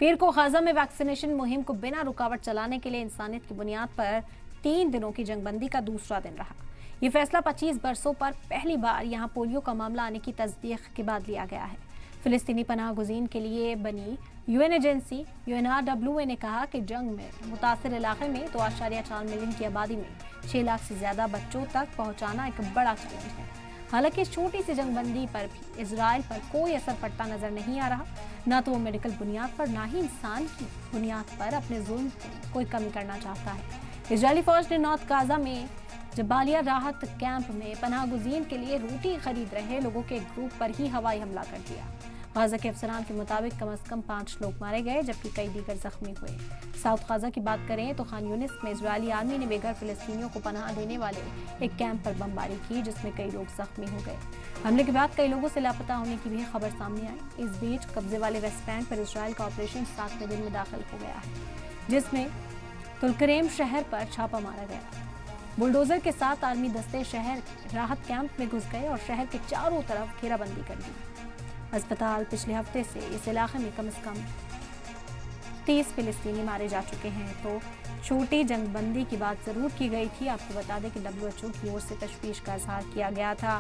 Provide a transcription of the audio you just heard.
पीर को गाजा में वैक्सीनेशन मुहिम को बिना रुकावट चलाने के लिए इंसानियत की बुनियाद पर 3 दिनों की जंगबंदी का दूसरा दिन रहा। ये फैसला 25 बरसों पर पहली बार यहाँ पोलियो का मामला आने की तस्दीक के बाद लिया गया है। फिलिस्तीनी पनाह गुज़ीन के लिए बनी यूएन एजेंसी UNRWA ने कहा कि जंग में मुतासिर इलाके में 2.4 मिलियन की आबादी में 6 लाख से ज्यादा बच्चों तक पहुंचाना एक बड़ा चैलेंज है। हालांकि इस छोटी सी जंगबंदी पर भी इजराइल पर कोई असर पड़ता नजर नहीं आ रहा। ना तो वो मेडिकल बुनियाद पर ना ही इंसान की बुनियाद पर अपने जुल्म की कोई कमी करना चाहता है। इजरायली फौज ने नॉर्थ गाजा में जबालिया राहत कैंप में पनाह गुज़ीन के लिए रोटी खरीद रहे लोगों के एक ग्रुप पर ही हवाई हमला कर दिया। गाजा के अफसरान के मुताबिक कम से कम 5 लोग मारे गए जबकि कई दीगर जख्मी हुए। साउथ गाजा की बात करें तो खान यूनिस में इजरायली आर्मी ने बेघर फिलिस्तीनियों को पनाह देने वाले एक कैंप पर बमबारी की जिसमें कई लोग जख्मी हो गए। हमले के बाद कई लोगों से लापता होने की भी खबर सामने आई। इस बीच कब्जे वाले वेस्ट बैंक पर इजराइल का ऑपरेशन 7वें दिन में दाखिल हो गया है जिसमें तुलकरेम शहर पर छापा मारा गया। बुलडोजर के साथ आर्मी दस्ते शहर राहत कैंप में घुस गए और शहर के चारों तरफ घेराबंदी कर दी। अस्पताल पिछले हफ्ते से इस इलाके में कम से कम 30 फिलिस्तीनी मारे जा चुके हैं। तो छोटी जंगबंदी की बात जरूर की गई थी। आपको बता दें कि WHO की ओर से तशवीश का इजहार किया गया था।